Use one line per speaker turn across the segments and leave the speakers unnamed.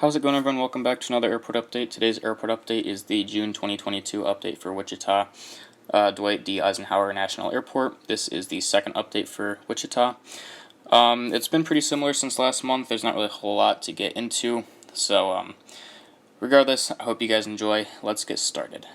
How's it going, everyone? Welcome back to another airport update. Today's airport update is the June 2022 update for Wichita Dwight D. Eisenhower National Airport. This is the second update for Wichita. It's been pretty similar since last month. There's not really a whole lot to get into, so regardless, I hope you guys enjoy. Let's get started.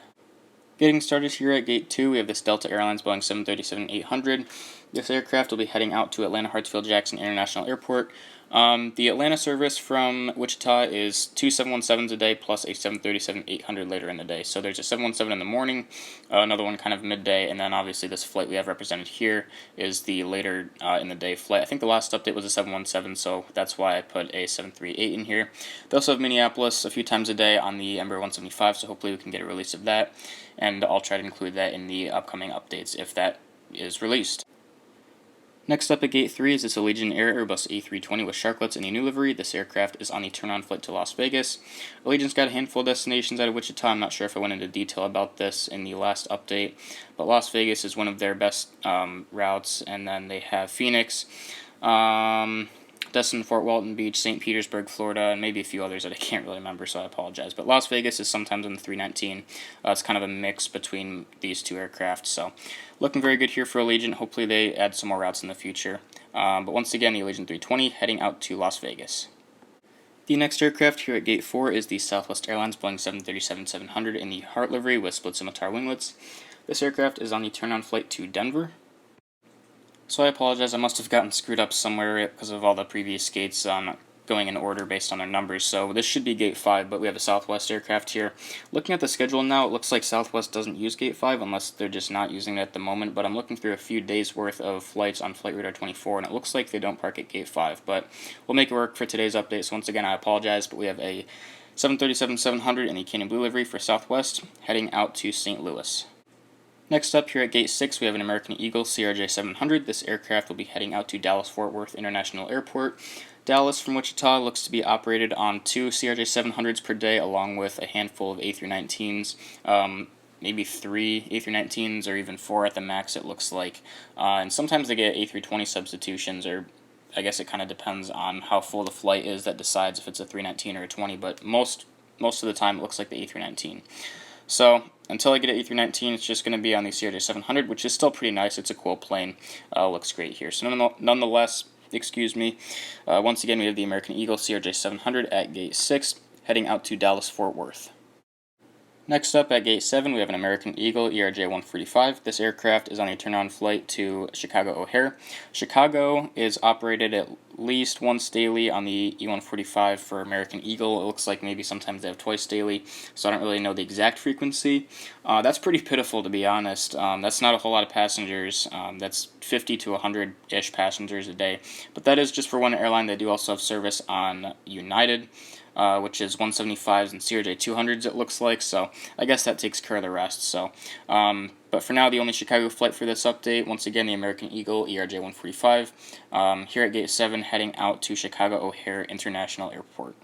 Getting started here at Gate 2, we have this Delta Airlines Boeing 737-800. This aircraft will be heading out to Atlanta Hartsfield-Jackson International Airport. The Atlanta service from Wichita is two 717s a day plus a 737-800 later in the day. So there's a 717 in the morning, another one kind of midday, and then obviously this flight we have represented here is the later in the day flight. I think the last update was a 717, so that's why I put a 738 in here. They also have Minneapolis a few times a day on the Embraer 175, so hopefully we can get a release of that, and I'll try to include that in the upcoming updates if that is released. Next up at Gate 3 is this Allegiant Air Airbus A320 with Sharklets in a new livery. This aircraft is on the turn-on flight to Las Vegas. Allegiant's got a handful of destinations out of Wichita. I'm not sure if I went into detail about this in the last update, but Las Vegas is one of their best routes, and then they have Phoenix, Destin, Fort Walton Beach, St. Petersburg, Florida, and maybe a few others that I can't really remember, so I apologize. But Las Vegas is sometimes on the 319. It's kind of a mix between these two aircraft, so looking very good here for Allegiant. Hopefully they add some more routes in the future. But once again, the Allegiant 320 heading out to Las Vegas. The next aircraft here at Gate 4 is the Southwest Airlines Boeing 737-700 in the Heart livery with split scimitar winglets. This aircraft is on the turn-on flight to Denver. So I apologize, I must have gotten screwed up somewhere because of all the previous gates going in order based on their numbers. So this should be Gate 5, but we have a Southwest aircraft here. Looking at the schedule now, it looks like Southwest doesn't use Gate 5 unless they're just not using it at the moment, but I'm looking through a few days worth of flights on Flight Radar 24, and it looks like they don't park at Gate 5, but we'll make it work for today's update. So once again, I apologize, but we have a 737-700 in the Canyon Blue livery for Southwest heading out to St. Louis. Next up here at Gate 6, we have an American Eagle CRJ-700. This aircraft will be heading out to Dallas-Fort Worth International Airport. Dallas from Wichita looks to be operated on two CRJ-700s per day, along with a handful of A319s, maybe three A319s or even four at the max, it looks like. And sometimes they get A320 substitutions, or I guess it kind of depends on how full the flight is that decides if it's a 319 or a 20, but most of the time it looks like the A319. So until I get an A319, it's just going to be on the CRJ-700, which is still pretty nice. It's a cool plane. Looks great here. So nonetheless, once again, we have the American Eagle CRJ-700 at Gate 6, heading out to Dallas-Fort Worth. Next up at Gate 7, we have an American Eagle ERJ-145. This aircraft is on a turn-on flight to Chicago O'Hare. Chicago is operated at least once daily on the E-145 for American Eagle. It looks like maybe sometimes they have twice daily, so I don't really know the exact frequency. That's pretty pitiful, to be honest. That's not a whole lot of passengers. That's 50 to 100-ish passengers a day. But that is just for one airline. They do also have service on United, which is 175s and CRJ-200s, it looks like, so I guess that takes care of the rest. So, but for now, the only Chicago flight for this update, once again, the American Eagle ERJ-145, here at Gate 7, heading out to Chicago O'Hare International Airport.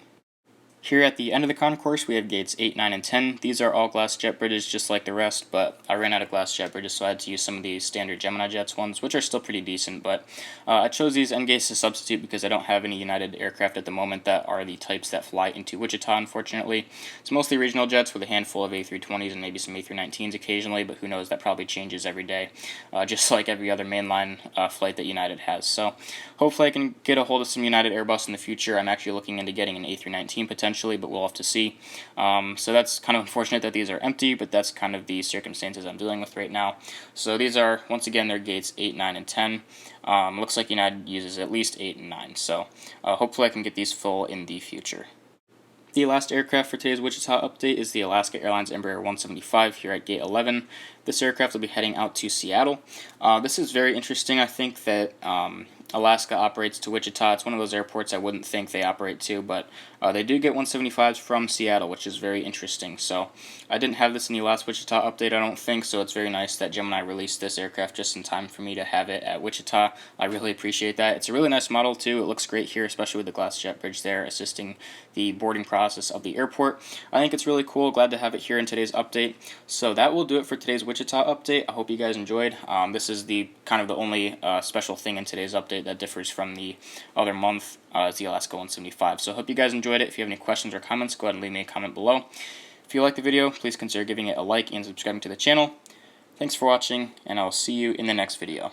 Here at the end of the concourse, we have gates 8, 9, and 10. These are all glass jet bridges just like the rest, but I ran out of glass jet bridges, so I had to use some of these standard Gemini Jets ones, which are still pretty decent, but I chose these end gates to substitute because I don't have any United aircraft at the moment that are the types that fly into Wichita, unfortunately. It's mostly regional jets with a handful of A320s and maybe some A319s occasionally, but who knows, that probably changes every day, just like every other mainline flight that United has. So hopefully I can get a hold of some United Airbus in the future. I'm actually looking into getting an A319 potentially, but we'll have to see. So that's kind of unfortunate that these are empty, but that's kind of the circumstances I'm dealing with right now. So these are, once again, they're gates 8, 9, and 10. Looks like United uses at least 8 and 9, so hopefully I can get these full in the future. The last aircraft for today's Wichita update is the Alaska Airlines Embraer 175 here at Gate 11. This aircraft will be heading out to Seattle. This is very interesting. I think that Alaska operates to Wichita. It's one of those airports I wouldn't think they operate to, but they do get 175s from Seattle, which is very interesting. So I didn't have this in the last Wichita update, I don't think, so it's very nice that Gemini released this aircraft just in time for me to have it at Wichita. I really appreciate that. It's a really nice model, too. It looks great here, especially with the glass jet bridge there, assisting the boarding process of the airport. I think it's really cool. Glad to have it here in today's update. So that will do it for today's Wichita update. I hope you guys enjoyed. This is the only special thing in today's update that differs from the other month is the Alaska 175. So I hope you guys enjoyed it. If you have any questions or comments, go ahead and leave me a comment below. If you like the video, please consider giving it a like and subscribing to the channel. Thanks for watching, and I'll see you in the next video.